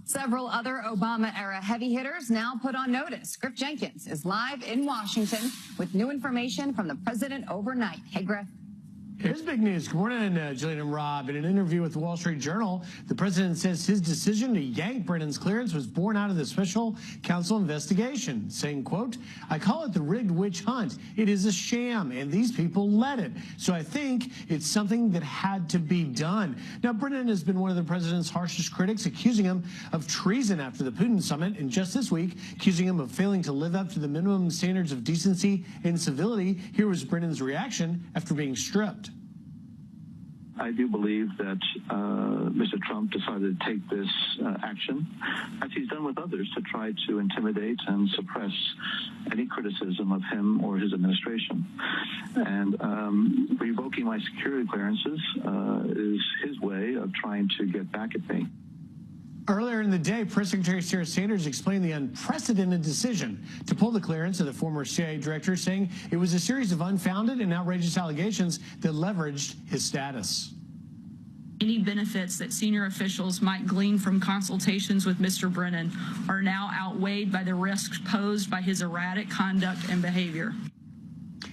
Several other Obama-era heavy hitters now put on notice. Griff Jenkins is live in Washington with new information from the president overnight. Hey, Griff. Here's big news. Good morning, Jillian and Rob. In an interview with the Wall Street Journal, the president says his decision to yank Brennan's clearance was born out of the special counsel investigation, saying, quote, "I call it the rigged witch hunt. It is a sham, and these people led it. So I think it's something that had to be done." Now, Brennan has been one of the president's harshest critics, accusing him of treason after the Putin summit, and just this week, accusing him of failing to live up to the minimum standards of decency and civility. Here was Brennan's reaction after being stripped. I do believe that Mr. Trump decided to take this action, as he's done with others, to try to intimidate and suppress any criticism of him or his administration. And revoking my security clearances is his way of trying to get back at me. Earlier in the day, Press Secretary Sarah Sanders explained the unprecedented decision to pull the clearance of the former CIA director, saying it was a series of unfounded and outrageous allegations that leveraged his status. Any benefits that senior officials might glean from consultations with Mr. Brennan are now outweighed by the risks posed by his erratic conduct and behavior.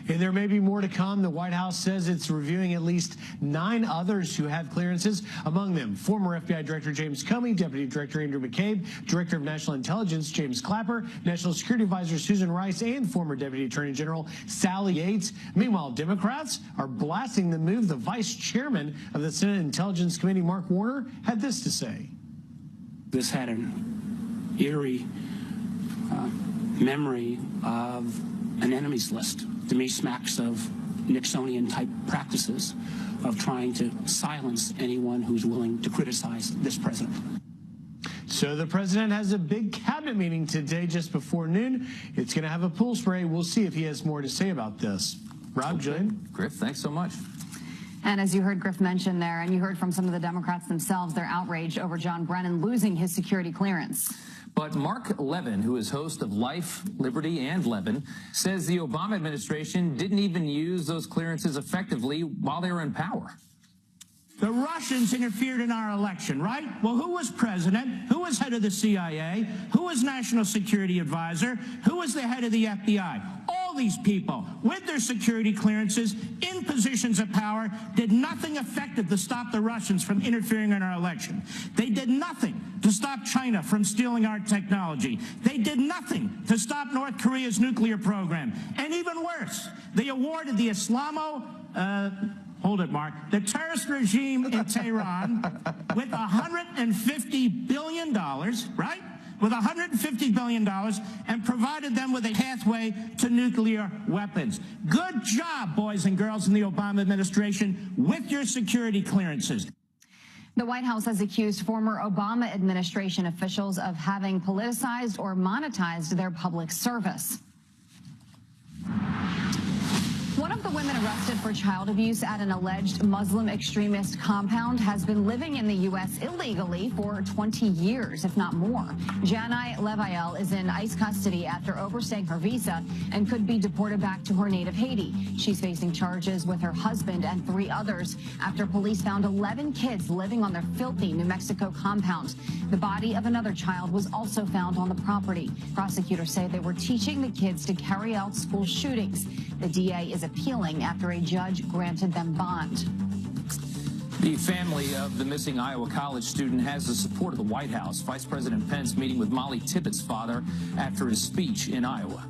And there may be more to come. The White House says it's reviewing at least 9 others who have clearances, among them former FBI Director James Comey, Deputy Director Andrew McCabe, Director of National Intelligence James Clapper, National Security Advisor Susan Rice, and former Deputy Attorney General Sally Yates. Meanwhile, Democrats are blasting the move. The Vice Chairman of the Senate Intelligence Committee, Mark Warner, had this to say. This had an eerie memory of an enemies list. To me, smacks of Nixonian-type practices of trying to silence anyone who's willing to criticize this president. So the president has a big cabinet meeting today just before noon. It's going to have a pool spray. We'll see if he has more to say about this. Rob, Jillian? Griff, thanks so much. And as you heard Griff mention there, and you heard from some of the Democrats themselves, they're outraged over John Brennan losing his security clearance. But Mark Levin, who is host of Life, Liberty, and Levin, says the Obama administration didn't even use those clearances effectively while they were in power. The Russians interfered in our election, right? Well, who was president? Who was head of the CIA? Who was national security advisor? Who was the head of the FBI? All these people, with their security clearances, in positions of power, did nothing effective to stop the Russians from interfering in our election. They did nothing to stop China from stealing our technology. They did nothing to stop North Korea's nuclear program. And even worse, they awarded the hold it, Mark, the terrorist regime in Tehran with $150 billion, right? With $150 billion, and provided them with a pathway to nuclear weapons. Good job, boys and girls in the Obama administration, with your security clearances. The White House has accused former Obama administration officials of having politicized or monetized their public service. One of the women arrested for child abuse at an alleged Muslim extremist compound has been living in the U.S. illegally for 20 years, if not more. Janai Leviel is in ICE custody after overstaying her visa and could be deported back to her native Haiti. She's facing charges with her husband and 3 others after police found 11 kids living on their filthy New Mexico compound. The body of another child was also found on the property. Prosecutors say they were teaching the kids to carry out school shootings. The DA is appealing after a judge granted them bond. The family of the missing Iowa college student has the support of the White House. Vice President Pence meeting with Molly Tippett's father after his speech in Iowa.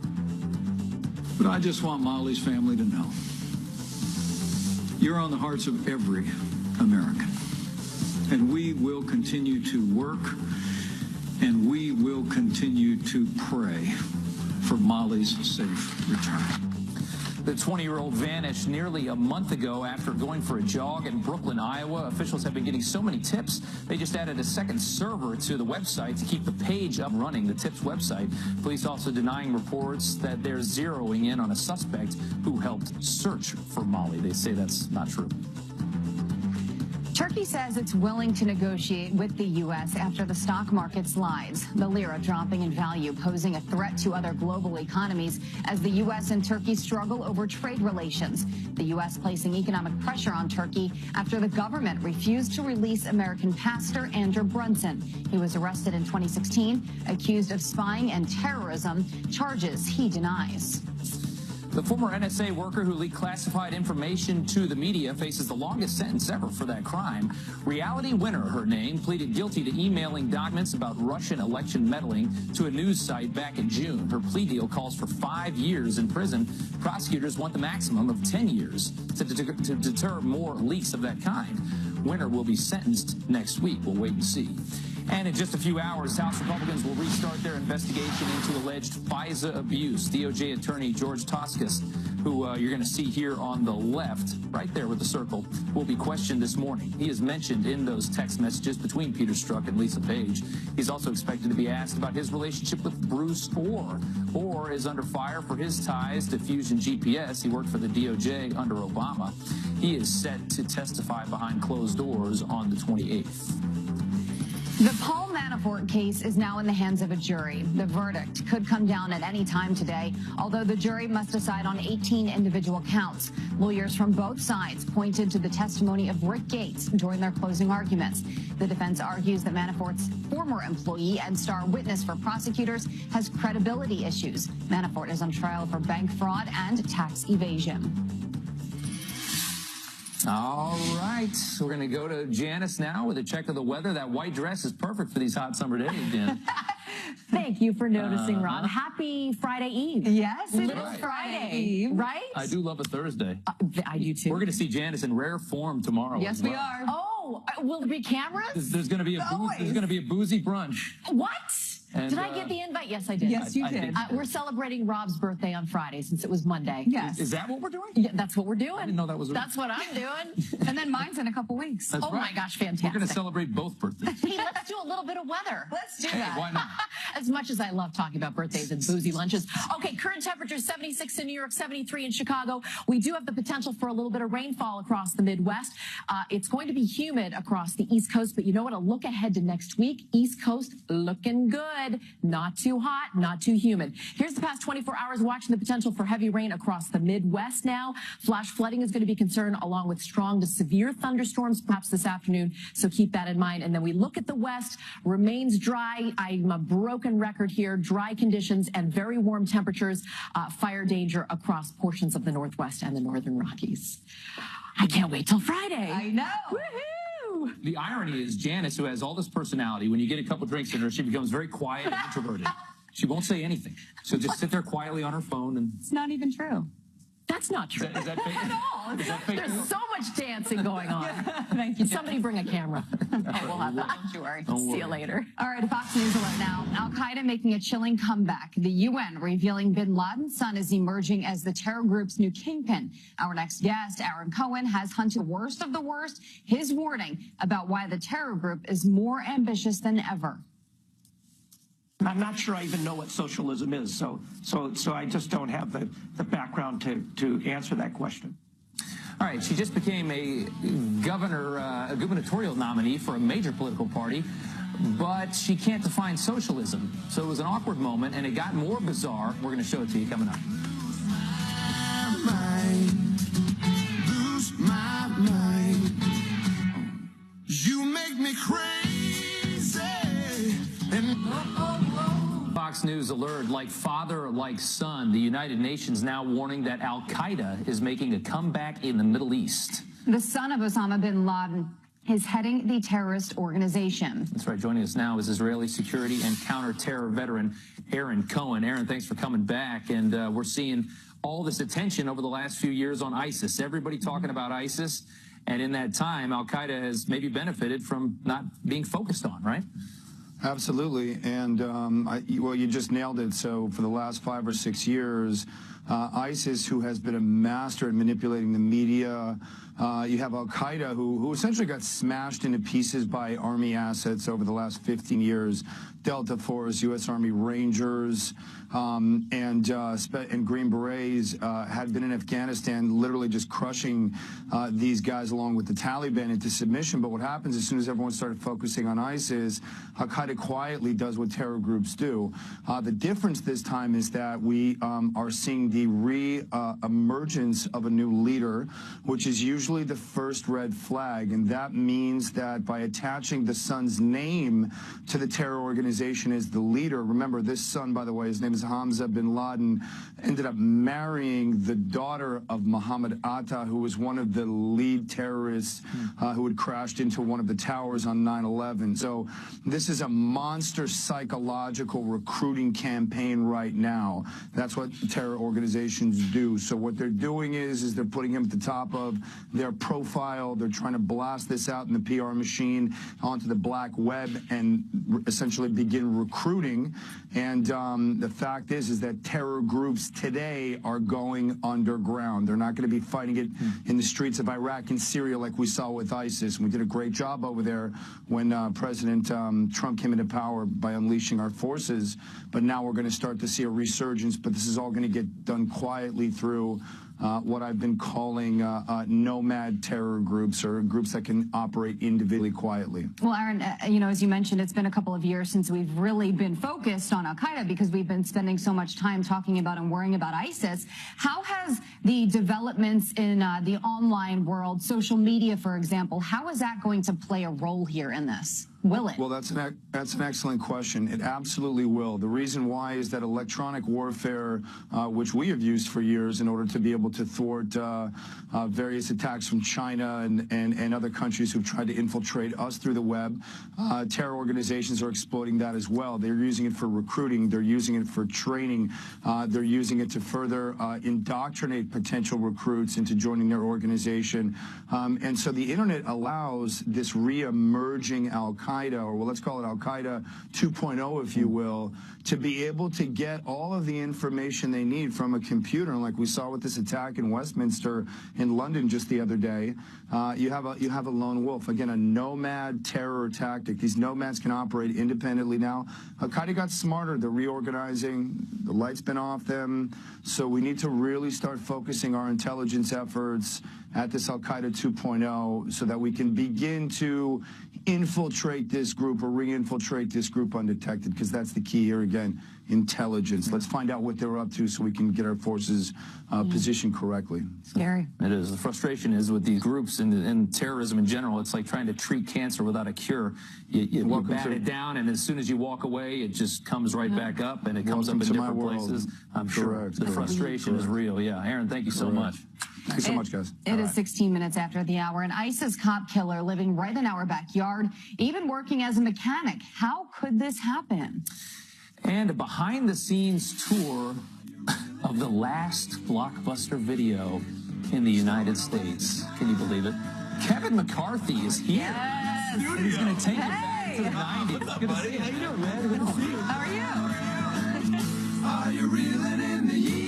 But I just want Molly's family to know you're on the hearts of every American. And we will continue to work, and we will continue to pray for Molly's safe return. The 20-year-old vanished nearly a month ago after going for a jog in Brooklyn, Iowa. Officials have been getting so many tips, they just added a second server to the website to keep the page up running, the tips website. Police also denying reports that they're zeroing in on a suspect who helped search for Molly. They say that's not true. Turkey says it's willing to negotiate with the U.S. after the stock market slides. The lira dropping in value, posing a threat to other global economies as the U.S. and Turkey struggle over trade relations. The U.S. placing economic pressure on Turkey after the government refused to release American pastor Andrew Brunson. He was arrested in 2016, accused of spying and terrorism, charges he denies. The former NSA worker who leaked classified information to the media faces the longest sentence ever for that crime. Reality Winner, her name, pleaded guilty to emailing documents about Russian election meddling to a news site back in June. Her plea deal calls for 5 years in prison. Prosecutors want the maximum of 10 years to deter more leaks of that kind. Winner will be sentenced next week. We'll wait and see. And in just a few hours, House Republicans will restart their investigation into alleged FISA abuse. DOJ attorney George Toscas, who you're going to see here on the left, right there with the circle, will be questioned this morning. He is mentioned in those text messages between Peter Strzok and Lisa Page. He's also expected to be asked about his relationship with Bruce Orr. Orr is under fire for his ties to Fusion GPS. He worked for the DOJ under Obama. He is set to testify behind closed doors on the 28th. The Paul Manafort case is now in the hands of a jury. The verdict could come down at any time today, although the jury must decide on 18 individual counts. Lawyers from both sides pointed to the testimony of Rick Gates during their closing arguments. The defense argues that Manafort's former employee and star witness for prosecutors has credibility issues. Manafort is on trial for bank fraud and tax evasion. All right, we're going to go to Janice now with a check of the weather. That white dress is perfect for these hot summer days, Jan. Thank you for noticing, Rob. Happy Friday Eve. Yes, it is right. Friday Eve, right? I do love a Thursday. I do too. We're going to see Janice in rare form tomorrow. Yes, we are. Oh, will there be cameras? There's going to be a boozy brunch. What? And, did I get the invite? Yes, I did. Yes, you did. We're celebrating Rob's birthday on Friday since it was Monday. Yes. Is that what we're doing? Yeah, that's what we're doing. I didn't know that was. That's what I'm doing. And then mine's in a couple weeks. That's oh right. my gosh, fantastic. We're going to celebrate both birthdays. Hey, let's do a little bit of weather. Let's do Hey, that. why not? As much as I love talking about birthdays and boozy lunches. Okay, current temperature 76 in New York, 73 in Chicago. We do have the potential for a little bit of rainfall across the Midwest. It's going to be humid across the East Coast, but you know what? A look ahead to next week. East Coast looking good. Not too hot, not too humid. Here's the past 24 hours watching the potential for heavy rain across the Midwest now. Flash flooding is going to be concerned along with strong to severe thunderstorms perhaps this afternoon. So keep that in mind. And then we look at the West, remains dry. I'm a broken record here. Dry conditions and very warm temperatures. Fire danger across portions of the Northwest and the Northern Rockies. I can't wait till Friday. I know. Woohoo! The irony is Janice, who has all this personality, when you get a couple drinks in her, she becomes very quiet and introverted. She won't say anything. She'll just sit there quietly on her phone. And It's not even true. That's not true. Is that fake? At all. Is that fake There's news? so much dancing going on. Thank you. Somebody bring a camera. Oh, we'll have that. Don't you worry. Don't See worry. you later. All right, a Fox News alert now. Al-Qaeda making a chilling comeback. The UN revealing bin Laden's son is emerging as the terror group's new kingpin. Our next guest, Aaron Cohen, has hunted the worst of the worst. His warning about why the terror group is more ambitious than ever. I'm not sure I even know what socialism is, so I just don't have the background to answer that question. All right, she just became a gubernatorial nominee for a major political party, but she can't define socialism. So it was an awkward moment, and it got more bizarre. We're going to show it to you coming up. Lose my mind. You make me crazy. Fox News alert, like father, like son, the United Nations now warning that Al-Qaeda is making a comeback in the Middle East. The son of Osama bin Laden is heading the terrorist organization. That's right. Joining us now is Israeli security and counter-terror veteran Aaron Cohen. Aaron, thanks for coming back. And we're seeing all this attention over the last few years on ISIS. Everybody talking about ISIS. And in that time, Al-Qaeda has maybe benefited from not being focused on, right? Absolutely. And, well, you just nailed it. So for the last 5 or 6 years, ISIS, who has been a master at manipulating the media. You have Al-Qaeda, who essentially got smashed into pieces by Army assets over the last 15 years. Delta Force, U.S. Army Rangers, and Green Berets had been in Afghanistan, literally just crushing these guys along with the Taliban into submission. But what happens as soon as everyone started focusing on ISIS, Al-Qaeda quietly does what terror groups do. The difference this time is that we are seeing the re-emergence of a new leader, which is usually the first red flag. And that means that by attaching the son's name to the terror organization as the leader, remember this son, by the way, his name is Hamza bin Laden, ended up marrying the daughter of Mohammed Atta, who was one of the lead terrorists who had crashed into one of the towers on 9/11. So this is a monster psychological recruiting campaign right now. That's what terror organizations do. So what they're doing is they're putting him at the top of their profile. They're trying to blast this out in the PR machine onto the black web and essentially begin recruiting. And the fact is that terror groups today are going underground. They're not going to be fighting it in the streets of Iraq and Syria like we saw with ISIS. And we did a great job over there when President Trump came into power by unleashing our forces. But now we're going to start to see a resurgence. But this is all going to get done quietly through what I've been calling nomad terror groups, or groups that can operate individually quietly. Well, Aaron, you know, as you mentioned, it's been a couple of years since we've really been focused on Al-Qaeda because we've been spending so much time talking about and worrying about ISIS. How has the developments in the online world, social media, for example, how is that going to play a role here in this? Will it? Well, that's an excellent question. It absolutely will. The reason why is that electronic warfare, which we have used for years in order to be able to thwart various attacks from China and other countries who've tried to infiltrate us through the web, terror organizations are exploiting that as well. They're using it for recruiting. They're using it for training. They're using it to further indoctrinate potential recruits into joining their organization. And so the internet allows this re-emerging Al-Qaeda, or well, let's call it Al-Qaeda 2.0, if you will, to be able to get all of the information they need from a computer. And like we saw with this attack in Westminster in London just the other day, you have a lone wolf. Again, a nomad terror tactic. These nomads can operate independently now. Al-Qaeda got smarter. They're reorganizing. The light's been off them. So we need to really start focusing our intelligence efforts at this Al-Qaeda 2.0 so that we can begin to infiltrate this group or re-infiltrate this group undetected, because that's the key here again, intelligence. Let's find out what they're up to so we can get our forces positioned correctly. Scary. It is. The frustration is with these groups and terrorism in general, it's like trying to treat cancer without a cure. You bat it down, and as soon as you walk away, it just comes right back up, and it comes up in different places. I'm sure the frustration is real. Yeah. Aaron, thank you so much. Thanks so much, guys. It is 16 minutes after the hour. An ISIS cop killer living right in our backyard, even working as a mechanic. How could this happen? And a behind-the-scenes tour of the last blockbuster video in the United States. Can you believe it? Kevin McCarthy is here. Yes. He's going to take it back to the 90s. Good to see you. How you doing, man? Good to see you. How are you? Are you reeling in the years?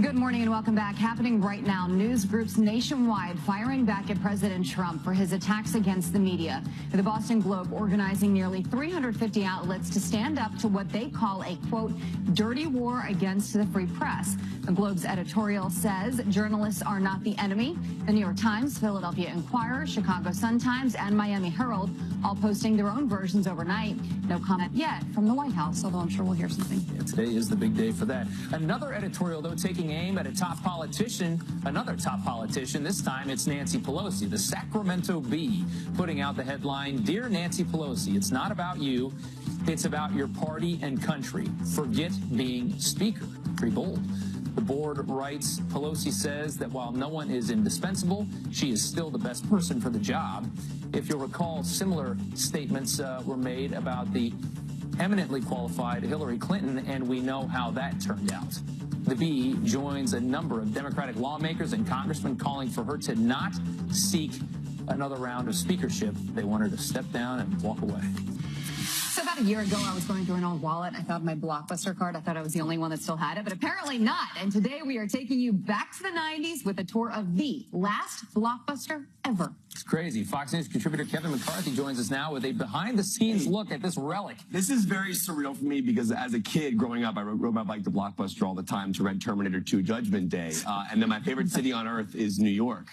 Good morning and welcome back. Happening right now, news groups nationwide firing back at President Trump for his attacks against the media. The Boston Globe organizing nearly 350 outlets to stand up to what they call a, quote, dirty war against the free press. The Globe's editorial says journalists are not the enemy. The New York Times, Philadelphia Inquirer, Chicago Sun-Times, and Miami Herald all posting their own versions overnight. No comment yet from the White House, although I'm sure we'll hear something. Yeah, today is the big day for that. Another editorial, though, taking aim at a top politician, another top politician. This time it's Nancy Pelosi, the Sacramento Bee, putting out the headline, Dear Nancy Pelosi, it's not about you, it's about your party and country. Forget being speaker. Pretty bold. The board writes, Pelosi says that while no one is indispensable, she is still the best person for the job. If you'll recall, similar statements were made about the eminently qualified Hillary Clinton, and we know how that turned out. The Bee joins a number of Democratic lawmakers and congressmen calling for her to not seek another round of speakership. They want her to step down and walk away. So about About a year ago, I was going through an old wallet. I found my Blockbuster card. I thought I was the only one that still had it, but apparently not. And today we are taking you back to the 90s with a tour of the last Blockbuster ever. It's crazy. Fox News contributor Kevin McCarthy joins us now with a behind-the-scenes look at this relic. This is very surreal for me because as a kid growing up, I rode my bike to Blockbuster all the time to rent Terminator 2 Judgment Day. And then my favorite city on earth is New York.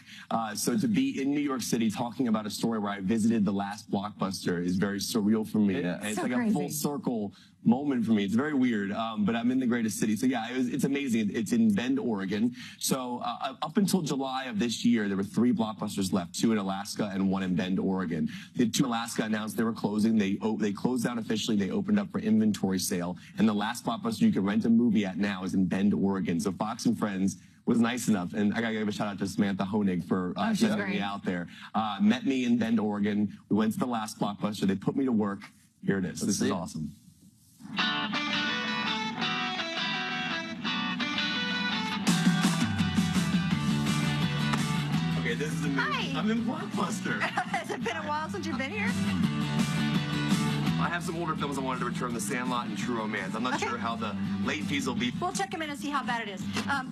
So to be in New York City talking about a story where I visited the last Blockbuster is very surreal for me. Yeah. And it's So like crazy. a full circle moment for me. It's very weird, but I'm in the greatest city. So yeah, it's amazing. It's in Bend, Oregon. So up until July of this year, there were 3 Blockbusters left, 2 in Alaska and 1 in Bend, Oregon. The 2 in Alaska announced they were closing. They closed down officially. They opened up for inventory sale. And the last Blockbuster you can rent a movie at now is in Bend, Oregon. So Fox and Friends was nice enough, and I gotta give a shout out to Samantha Honig for sending me out there. Met me in Bend, Oregon. We went to the last Blockbuster. They put me to work. Here it is. This is awesome. Okay, this is amazing. Hi. I'm in Blockbuster. Has it been a while since you've been here? I have some older films I wanted to return, The Sandlot and True Romance. I'm not sure how the late fees will be. We'll check them in and see how bad it is.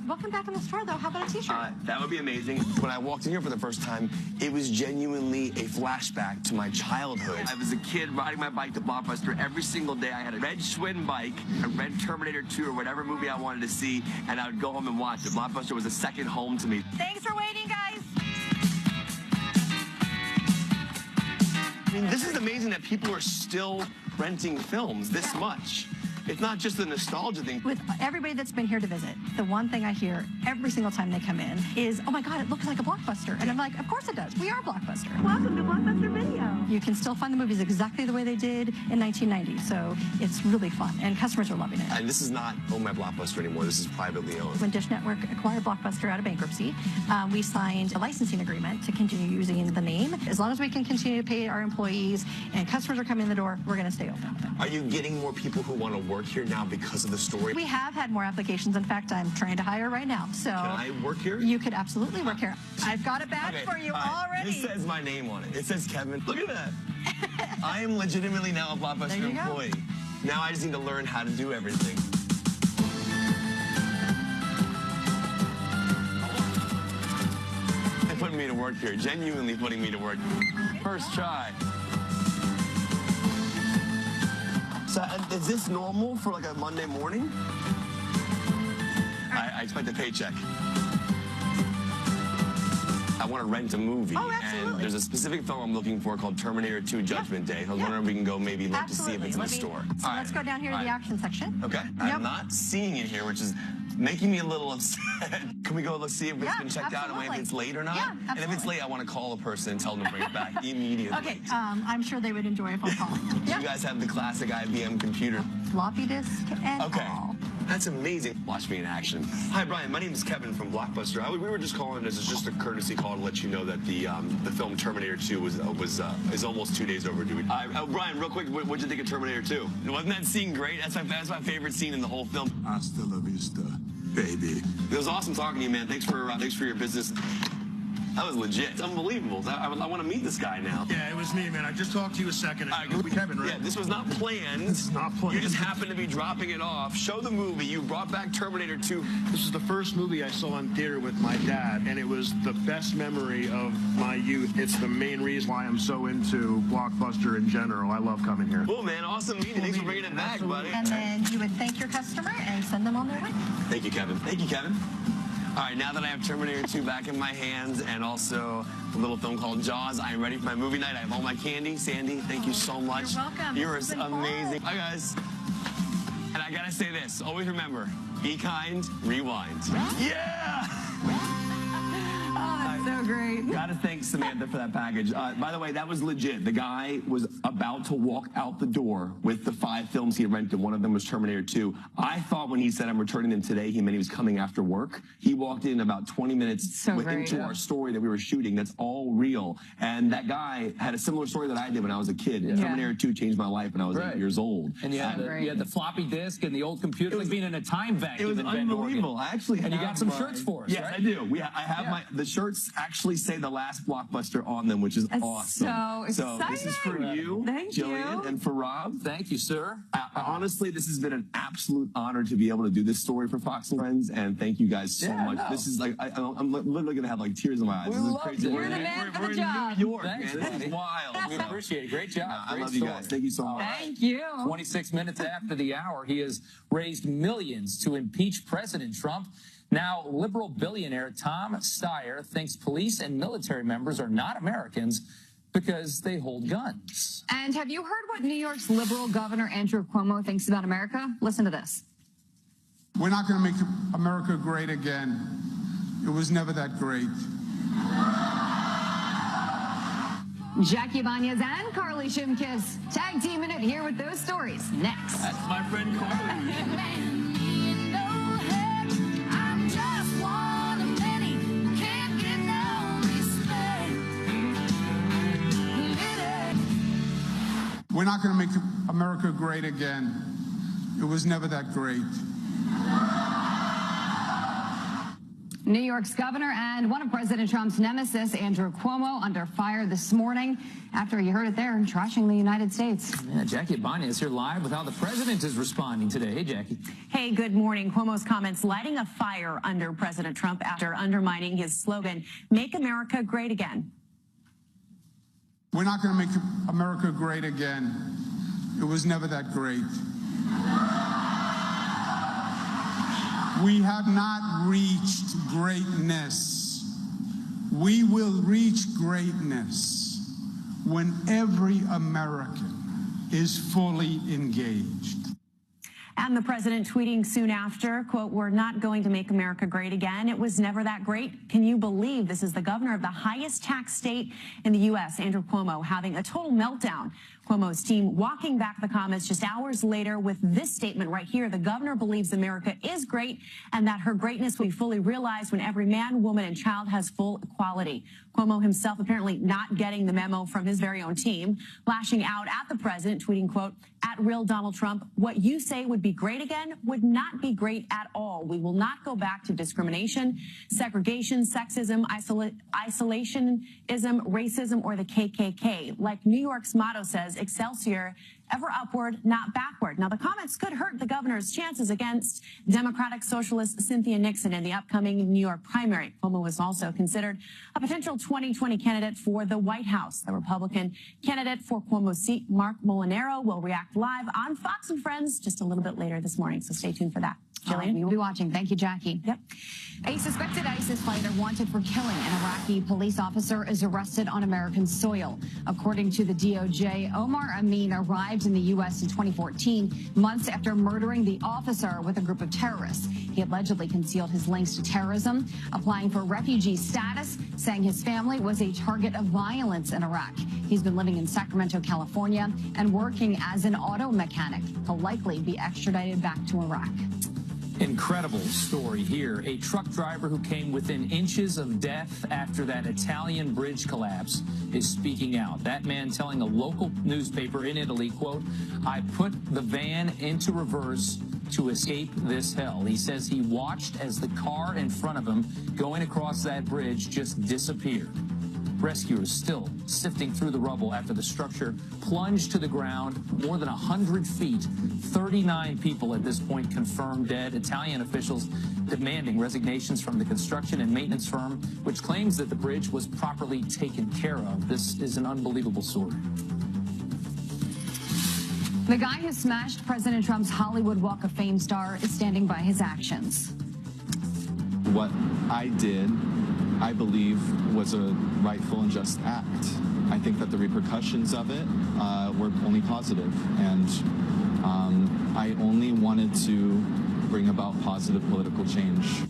Welcome back in the store, though. How about a t-shirt? That would be amazing. When I walked in here for the first time, it was genuinely a flashback to my childhood. I was a kid riding my bike to Blockbuster every single day. I had a red Schwinn bike, a red Terminator 2 or whatever movie I wanted to see, and I would go home and watch it. Blockbuster was a second home to me. Thanks for waiting, guys. I mean, this is amazing that people are still renting films this much. It's not just a nostalgia thing. With everybody that's been here to visit, the one thing I hear every single time they come in is, oh my God, it looks like a Blockbuster. And I'm like, of course it does. We are Blockbuster. Welcome to Blockbuster Video. You can still find the movies exactly the way they did in 1990. So it's really fun, and customers are loving it. And this is not owned by Blockbuster anymore. This is privately owned. When Dish Network acquired Blockbuster out of bankruptcy, we signed a licensing agreement to continue using the name. As long as we can continue to pay our employees and customers are coming in the door, we're going to stay open. Are you getting more people who want to work here now because of the story? We have had more applications. In fact, I'm trying to hire right now. So Can I work here? You could absolutely work here. I've got a badge for you already. This says my name on it. It says Kevin. Look at that. I am legitimately now a Blockbuster employee. Now I just need to learn how to do everything. They're putting me to work here. Genuinely putting me to work. First try. So is this normal for like a Monday morning? I expect a paycheck. I want to rent a movie, and there's a specific film I'm looking for called Terminator 2 Judgment Day. I was wondering if we can go maybe look to see if it's in the store. So let's go down here to the action section. Okay. I'm not seeing it here, which is making me a little upset. Can we go look see if it's been checked out and if it's late or not? Yeah, and if it's late, I want to call a person and tell them to bring it back immediately. Okay, I'm sure they would enjoy a phone call. You guys have the classic IBM computer. Floppy disk and all. That's amazing. Watch me in action. Hi, Brian. My name is Kevin from Blockbuster. We were just calling this as just a courtesy call to let you know that the film Terminator 2 is almost 2 days overdue. Brian, real quick, what'd you think of Terminator 2? Wasn't that scene great? That's my favorite scene in the whole film. Hasta la vista, baby. It was awesome talking to you, man. Thanks for your business. That was legit. It's unbelievable. I want to meet this guy now. Yeah, it was me, man. I just talked to you a second ago. Kevin, right? Yeah, this was not planned. It's not planned. You just happened to be dropping it off. Show the movie. You brought back Terminator 2. This is the first movie I saw in theater with my dad, and it was the best memory of my youth. It's the main reason why I'm so into Blockbuster in general. I love coming here. Cool, man. Awesome meeting. Thanks for bringing it back, buddy. And then you would thank your customer and send them on their way. Thank you, Kevin. Thank you, Kevin. All right, now that I have Terminator 2 back in my hands and also a little film called Jaws, I am ready for my movie night. I have all my candy. Sandy, thank you so much. You're welcome. You're amazing. Hi, guys. And I gotta say this, always remember, be kind, rewind. Yeah! Oh, that's so great. Gotta thank Samantha for that package. By the way, that was legit. The guy was about to walk out the door with the 5 films he had rented. One of them was Terminator 2. I thought when he said I'm returning them today, he meant he was coming after work. He walked in about 20 minutes into our story that we were shooting. That's all real. And that guy had a similar story that I did when I was a kid. Yeah. Terminator 2 changed my life when I was 8 years old. And you had the floppy disk and the old computer. It was like being in a time vacuum. It was unbelievable. I actually and you got some shirts for us, yes, right? I do. I have the shirts actually actually say the last blockbuster on them, which is awesome. So this is for you, Jillian, and for Rob. Thank you, sir. Honestly, this has been an absolute honor to be able to do this story for Fox and Friends, and thank you guys so much. No. This is like, I'm literally gonna have like tears in my eyes. We this is love crazy. you. You're the man for the job. In New York, Thanks, man. This is wild. We appreciate it. Great job. I love you guys. Thank you so much. Thank you. 26 minutes after the hour, he has raised millions to impeach President Trump. Now, liberal billionaire Tom Steyer thinks police and military members are not Americans because they hold guns. And have you heard what New York's liberal governor Andrew Cuomo thinks about America? Listen to this. We're not going to make America great again. It was never that great. Jackie Ibanez and Carly Shimkiss tag teaming it here with those stories next. That's my friend Carly. We're not going to make America great again. It was never that great. New York's governor and one of President Trump's nemesis, Andrew Cuomo, under fire this morning after, you heard it there, trashing the United States. Yeah, Jackie Ibanez here live with how the president is responding today. Hey, Jackie. Hey, good morning. Cuomo's comments lighting a fire under President Trump after undermining his slogan, "Make America Great Again." We're not going to make America great again. It was never that great. We have not reached greatness. We will reach greatness when every American is fully engaged. And the president tweeting soon after, quote, "We're not going to make America great again. It was never that great." Can you believe this is the governor of the highest tax state in the U.S., Andrew Cuomo, having a total meltdown? Cuomo's team walking back the comments just hours later with this statement right here. The governor believes America is great and that her greatness will be fully realized when every man, woman, and child has full equality. Cuomo himself apparently not getting the memo from his very own team, lashing out at the president, tweeting, quote, "@real Donald Trump, what you say would be great again would not be great at all. We will not go back to discrimination, segregation, sexism, isolationism, racism, or the KKK. Like New York's motto says, Excelsior, ever upward, not backward." Now, the comments could hurt the governor's chances against Democratic Socialist Cynthia Nixon in the upcoming New York primary. Cuomo was also considered a potential 2020 candidate for the White House. The Republican candidate for Cuomo's seat, Mark Molinaro, will react live on Fox and Friends just a little bit later this morning, so stay tuned for that. Jillian? We will be watching. Thank you, Jackie. Yep. A suspected ISIS fighter wanted for killing an Iraqi police officer is arrested on American soil. According to the DOJ, Omar Amin arrived in the U.S. in 2014, months after murdering the officer with a group of terrorists. He allegedly concealed his links to terrorism, applying for refugee status, saying his family was a target of violence in Iraq. He's been living in Sacramento, California, and working as an auto mechanic. He'll likely be extradited back to Iraq. Incredible story here. A truck driver who came within inches of death after that Italian bridge collapse is speaking out. That man telling a local newspaper in Italy, quote, "I put the van into reverse to escape this hell." He says he watched as the car in front of him going across that bridge just disappeared. Rescuers still sifting through the rubble after the structure plunged to the ground more than 100 feet. 39 people at this point confirmed dead. Italian officials demanding resignations from the construction and maintenance firm, which claims that the bridge was properly taken care of. This is an unbelievable story. The guy who smashed President Trump's Hollywood Walk of Fame star is standing by his actions. What I did, I believe, was a rightful and just act. I think that the repercussions of it were only positive, and I only wanted to bring about positive political change.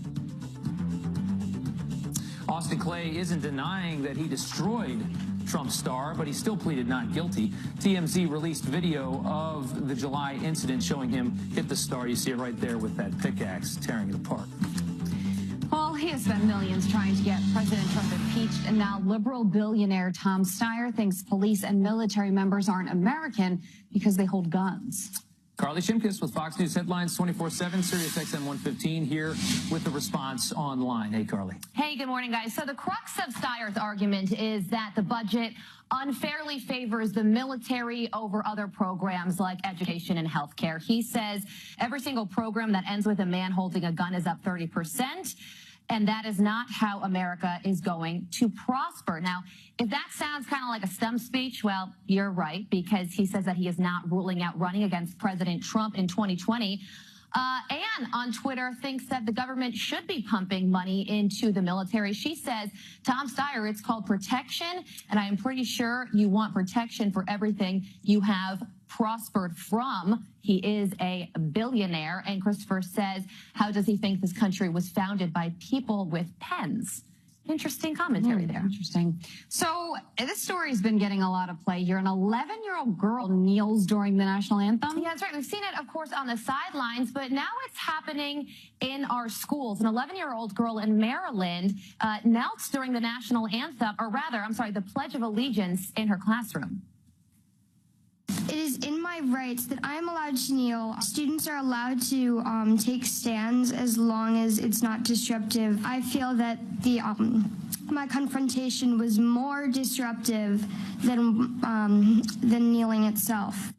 Austin Clay isn't denying that he destroyed Trump's star, but he still pleaded not guilty. TMZ released video of the July incident showing him hit the star. You see it right there with that pickaxe tearing it apart. Well, he has spent millions trying to get President Trump impeached, and now liberal billionaire Tom Steyer thinks police and military members aren't American because they hold guns. Carly Shimkus with Fox News Headlines 24/7, Sirius XM 115 here with the response online. Hey, Carly. Hey, good morning, guys. So the crux of Steyer's argument is that the budget unfairly favors the military over other programs like education and healthcare. He says every single program that ends with a man holding a gun is up 30%. And that is not how America is going to prosper. Now, if that sounds kind of like a stump speech, well, you're right, because he says that he is not ruling out running against President Trump in 2020. Anne on Twitter thinks that the government should be pumping money into the military. She says, Tom Steyer, it's called protection, and I am pretty sure you want protection for everything you have prospered from. He is a billionaire. And Christopher says, how does he think this country was founded by people with pens? Interesting commentary there. Interesting. So this story's been getting a lot of play here. An 11-year-old girl kneels during the national anthem. Yeah, that's right. We've seen it, of course, on the sidelines, but now it's happening in our schools. An 11-year-old girl in Maryland knelt during the national anthem, or rather, I'm sorry, the Pledge of Allegiance in her classroom. It is in my rights that I am allowed to kneel. Students are allowed to take stands as long as it's not disruptive. I feel that my confrontation was more disruptive than kneeling itself.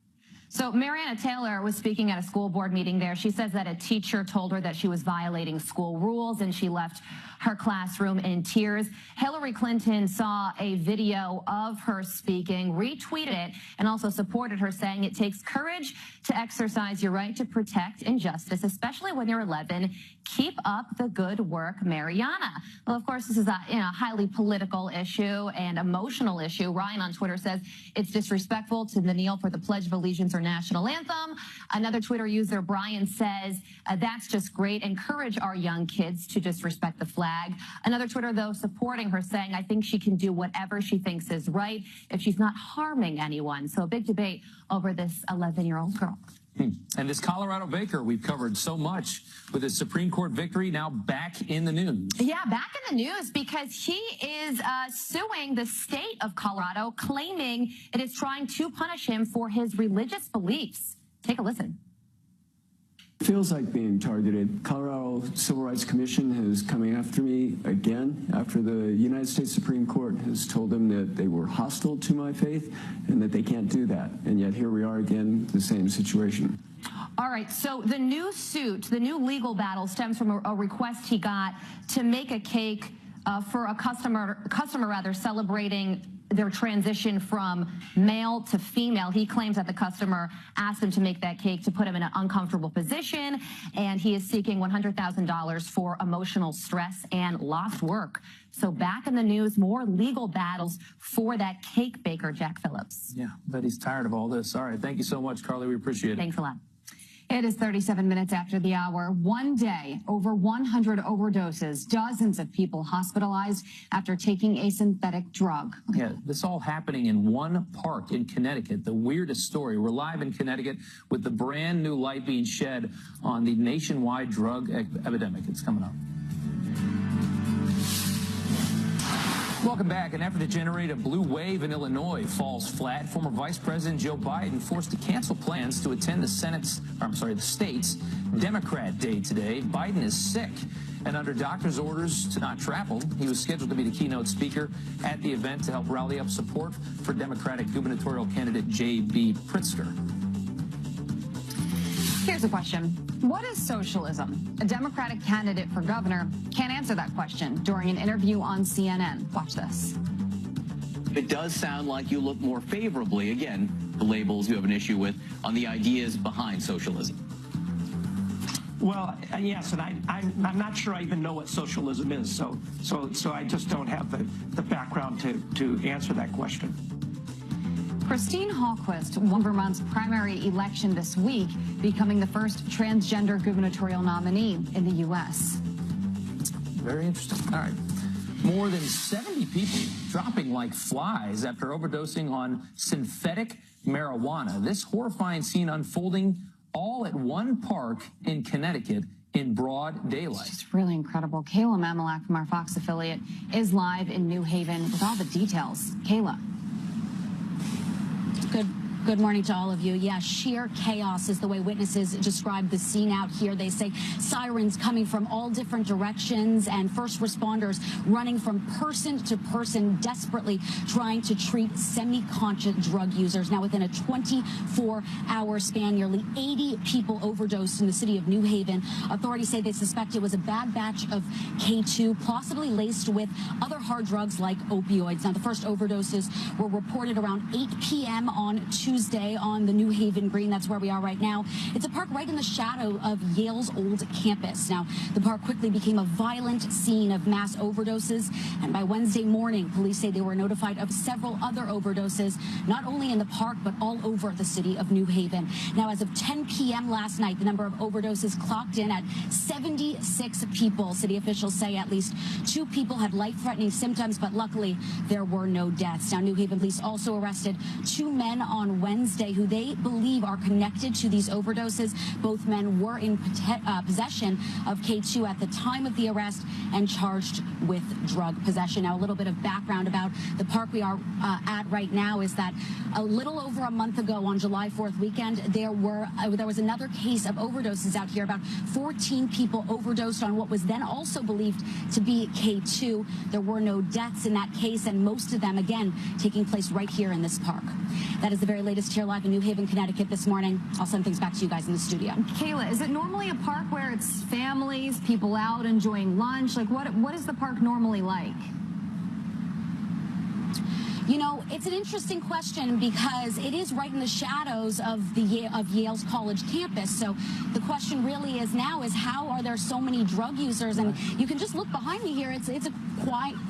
So Mariana Taylor was speaking at a school board meeting there. She says that a teacher told her that she was violating school rules and she left her classroom in tears. Hillary Clinton saw a video of her speaking, retweeted it, and also supported her, saying it takes courage to exercise your right to protect injustice, especially when you're 11. Keep up the good work, Mariana. Well, of course, this is a highly political issue and emotional issue. Ryan on Twitter says it's disrespectful to kneel for the Pledge of Allegiance or national anthem. Another Twitter user, Brian, says that's just great. Encourage our young kids to disrespect the flag. Another Twitter, though, supporting her, saying, I think she can do whatever she thinks is right if she's not harming anyone. So a big debate over this 11-year-old girl. And this Colorado baker we've covered so much with his Supreme Court victory now back in the news. Yeah, back in the news because he is suing the state of Colorado, claiming it is trying to punish him for his religious beliefs. Take a listen. Feels like being targeted. Colorado Civil Rights Commission is coming after me again after the United States Supreme Court has told them that they were hostile to my faith and that they can't do that. And yet here we are again, the same situation. All right, so the new suit, the new legal battle stems from a request he got to make a cake for a customer celebrating their transition from male to female. He claims that the customer asked him to make that cake to put him in an uncomfortable position, and he is seeking $100,000 for emotional stress and lost work. So back in the news, more legal battles for that cake baker, Jack Phillips. Yeah, but he's tired of all this. All right, thank you so much, Carly. We appreciate it. Thanks a lot. It is 37 minutes after the hour. One day, over 100 overdoses, dozens of people hospitalized after taking a synthetic drug. Yeah, this all happening in one park in Connecticut. The weirdest story. We're live in Connecticut with the brand new light being shed on the nationwide drug epidemic. It's coming up. Welcome back. An effort to generate a blue wave in Illinois falls flat. Former Vice President Joe Biden forced to cancel plans to attend the state's Democrat Day today. Biden is sick and under doctor's orders to not travel. He was scheduled to be the keynote speaker at the event to help rally up support for Democratic gubernatorial candidate J.B. Pritzker. Here's a question. What is socialism? A Democratic candidate for governor can't answer that question during an interview on CNN. Watch this. It does sound like you look more favorably, again, the labels you have an issue with, on the ideas behind socialism. Well, yes, and I'm not sure I even know what socialism is, so I just don't have the background to answer that question. Christine Hallquist won Vermont's primary election this week, becoming the first transgender gubernatorial nominee in the U.S. Very interesting. All right. More than 70 people dropping like flies after overdosing on synthetic marijuana. This horrifying scene unfolding all at one park in Connecticut in broad daylight. It's really incredible. Kayla Mamalak from our Fox affiliate is live in New Haven with all the details. Kayla. Good morning to all of you. Yeah, sheer chaos is the way witnesses describe the scene out here. They say sirens coming from all different directions and first responders running from person to person, desperately trying to treat semi-conscious drug users. Now, within a 24-hour span, nearly 80 people overdosed in the city of New Haven. Authorities say they suspect it was a bad batch of K2, possibly laced with other hard drugs like opioids. Now, the first overdoses were reported around 8 p.m. on Tuesday on the New Haven Green. That's where we are right now. It's a park right in the shadow of Yale's old campus. Now, the park quickly became a violent scene of mass overdoses, and by Wednesday morning, police say they were notified of several other overdoses, not only in the park, but all over the city of New Haven. Now, as of 10 p.m. last night, the number of overdoses clocked in at 76 people. City officials say at least 2 people had life-threatening symptoms, but luckily there were no deaths. Now, New Haven police also arrested 2 men on Wednesday who they believe are connected to these overdoses. Both men were in possession of K2 at the time of the arrest and charged with drug possession. Now, a little bit of background about the park we are at right now is that a little over a month ago on July 4th weekend, there was another case of overdoses out here. About 14 people overdosed on what was then also believed to be K2. There were no deaths in that case, and most of them, again, taking place right here in this park. That is the very latest here live in New Haven, Connecticut this morning. I'll send things back to you guys in the studio. Kayla, is it normally a park where it's families, people out enjoying lunch? Like, what is the park normally like? You know, it's an interesting question because it is right in the shadows of Yale's college campus. So the question really is now is how are there so many drug users? And you can just look behind me here. It's a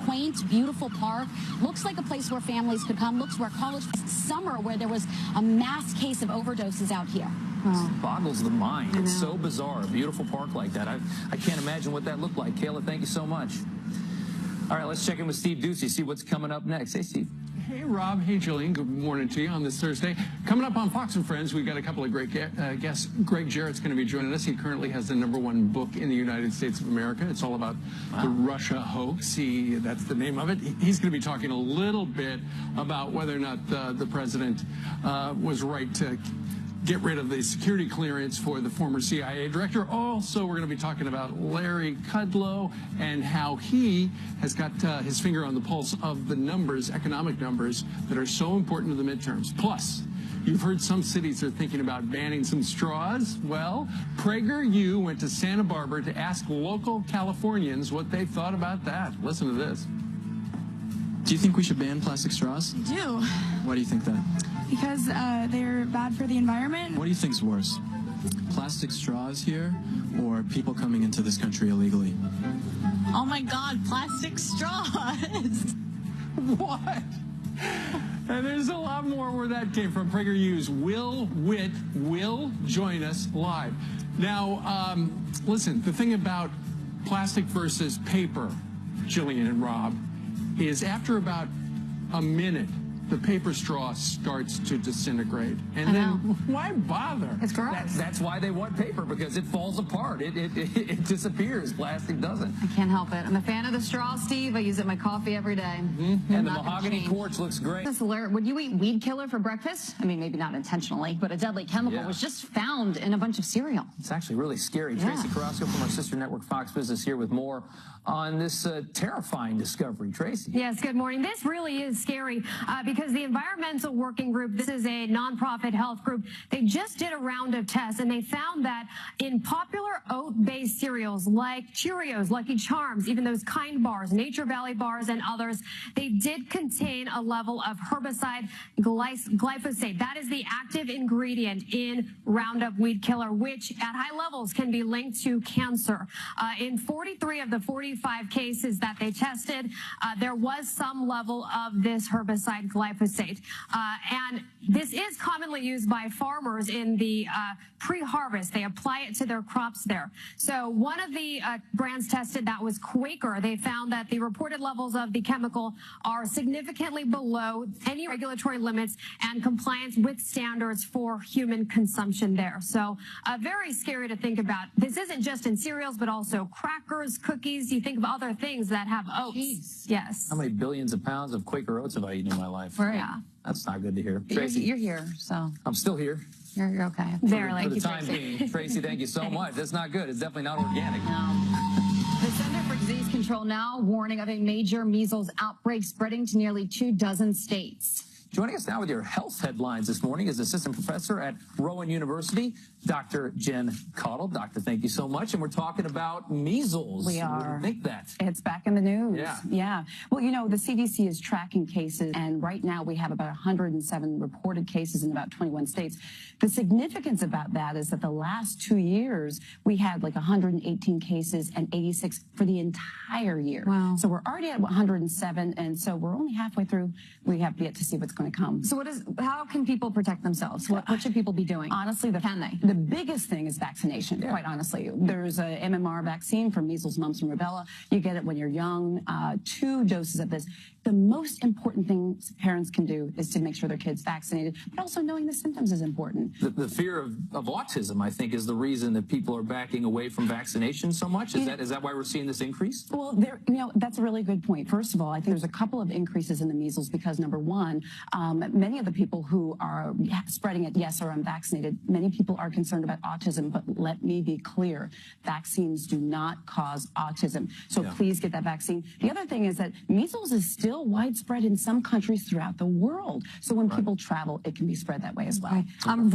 quaint, beautiful park. Looks like a place where families could come. Looks where college summer where there was a mass case of overdoses out here. It boggles the mind. It's so bizarre. A beautiful park like that. I can't imagine what that looked like. Kayla, thank you so much. All right, let's check in with Steve Ducey, see what's coming up next. Hey, Steve. Hey, Rob. Hey, Jillian. Good morning to you on this Thursday. Coming up on Fox and Friends, we've got a couple of great guests. Greg Jarrett's going to be joining us. He currently has the #1 book in the United States of America. It's all about the Russia hoax. That's the name of it. He's going to be talking a little bit about whether or not the president was right to get rid of the security clearance for the former CIA director. Also, we're going to be talking about Larry Kudlow and how he has got his finger on the pulse of the numbers, economic numbers, that are so important to the midterms. Plus, you've heard some cities are thinking about banning some straws. Well, PragerU went to Santa Barbara to ask local Californians what they thought about that. Listen to this. Do you think we should ban plastic straws? I do. Why do you think that? Because they're bad for the environment. What do you think's worse? Plastic straws here or people coming into this country illegally? Oh my God, plastic straws. What? And there's a lot more where that came from. PragerU's Witt will join us live. Now, listen, the thing about plastic versus paper, Jillian and Rob, is after about a minute, the paper straw starts to disintegrate. And then why bother? It's gross. That's why they want paper, because it falls apart. It disappears. Plastic doesn't. I can't help it. I'm a fan of the straw, Steve. I use it in my coffee every day. And the mahogany quartz looks great. This alert, would you eat weed killer for breakfast? I mean, maybe not intentionally, but a deadly chemical was just found in a bunch of cereal. It's actually really scary. Tracy Carrasco from our sister network Fox Business here with more on this terrifying discovery. Tracy. Yes, good morning. This really is scary because the Environmental Working Group, this is a nonprofit health group, they just did a round of tests and they found that in popular oat-based cereals like Cheerios, Lucky Charms, even those Kind bars, Nature Valley bars, and others, they did contain a level of herbicide glyphosate. That is the active ingredient in Roundup Weed Killer, which at high levels can be linked to cancer. In 43 of the 45 cases that they tested, there was some level of this herbicide glyphosate. And this is commonly used by farmers in the pre-harvest. They apply it to their crops there. So one of the brands tested, that was Quaker, they found that the reported levels of the chemical are significantly below any regulatory limits and compliance with standards for human consumption there. So very scary to think about. This isn't just in cereals, but also crackers, cookies. You think of other things that have oats. Jeez. Yes. How many billions of pounds of Quaker oats have I eaten in my life? Yeah. That's not good to hear. You're, Tracy, you're here, so I'm still here. you're okay. For the time being. Tracy, thank you so much. That's not good. It's definitely not organic. The Center for Disease Control now warning of a major measles outbreak spreading to nearly 24 states. Joining us now with your health headlines this morning is assistant professor at Rowan University, Dr. Jen Cottle. Doctor, thank you so much. And we're talking about measles. We are. Wouldn't think that. It's back in the news. Yeah. Well, you know, the CDC is tracking cases, and right now we have about 107 reported cases in about 21 states. The significance about that is that the last 2 years, we had like 118 cases and 86 for the entire year. Wow. So we're already at 107, and so we're only halfway through. We have yet to see what's going to come. So how can people protect themselves? What should people be doing? Honestly, the biggest thing is vaccination, quite honestly. There's a MMR vaccine for measles, mumps, and rubella. You get it when you're young, 2 doses of this. The most important thing parents can do is to make sure their kid's vaccinated, but also knowing the symptoms is important. The fear of autism, I think, is the reason that people are backing away from vaccination so much. Is that why we're seeing this increase? Well, that's a really good point. First of all, I think there's a couple of increases in the measles because, number one, many of the people who are spreading it, yes, are unvaccinated. Many people are concerned about autism, but let me be clear, vaccines do not cause autism. So please get that vaccine. The other thing is that measles is still widespread in some countries throughout the world. So when people travel, it can be spread that way as well.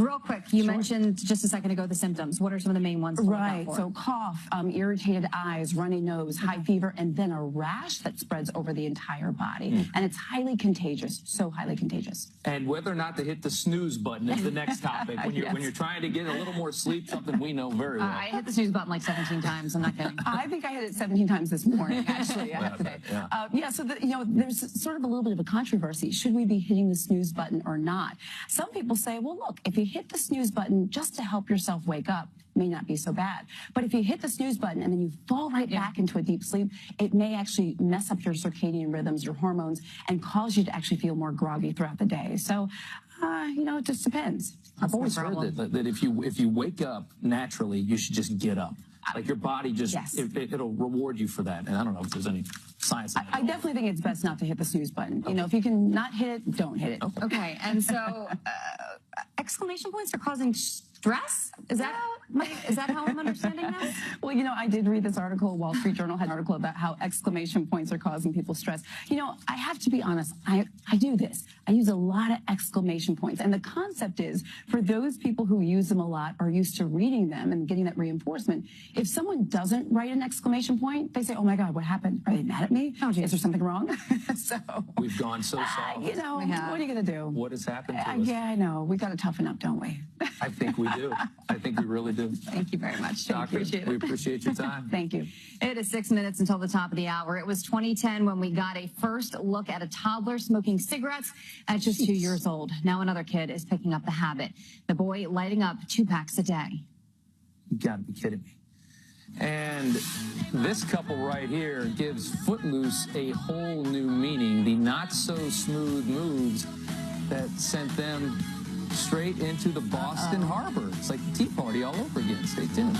Real quick, you mentioned just a second ago the symptoms. What are some of the main ones to look out for? So cough, irritated eyes, runny nose, high fever, and then a rash that spreads over the entire body. And it's highly contagious, so highly contagious. And whether or not to hit the snooze button is the next topic. When you're trying to get a little more sleep, something we know very well. I hit the snooze button like 17 times. I'm not kidding. I think I hit it 17 times this morning, actually. So there's sort of a little bit of a controversy. Should we be hitting the snooze button or not? Some people say, well, look, if you hit the snooze button just to help yourself wake up, may not be so bad. But if you hit the snooze button and then you fall right back into a deep sleep, it may actually mess up your circadian rhythms, your hormones, and cause you to actually feel more groggy throughout the day. So, it just depends. I've always heard that if you wake up naturally, you should just get up. Like your body just, it'll reward you for that. And I don't know if there's any science. I definitely think it's best not to hit the snooze button. You know, if you can not hit it, don't hit it. Okay. And so exclamation points are causing stress? Is that how I'm understanding this? Well, you know, I did read this article. Wall Street Journal had an article about how exclamation points are causing people stress. You know, I have to be honest. I do this. I use a lot of exclamation points. And the concept is for those people who use them a lot are used to reading them and getting that reinforcement. If someone doesn't write an exclamation point, they say, oh my God, what happened? Are they mad at me? Oh, gee, is there something wrong? So we've gone so soft. You know, what are you going to do? What has happened to us? Yeah, I know. We've got to toughen up, don't we? I think we do. I think we really do. Thank you very much. Doctor, appreciate it. We appreciate your time. Thank you. It is 6 minutes until the top of the hour. It was 2010 when we got a first look at a toddler smoking cigarettes at just 2 years old. Now another kid is picking up the habit. The boy lighting up 2 packs a day. You gotta be kidding me. And this couple right here gives Footloose a whole new meaning. The not so smooth moves that sent them straight into the Boston Harbor. It's like the Tea Party all over again. Stay tuned.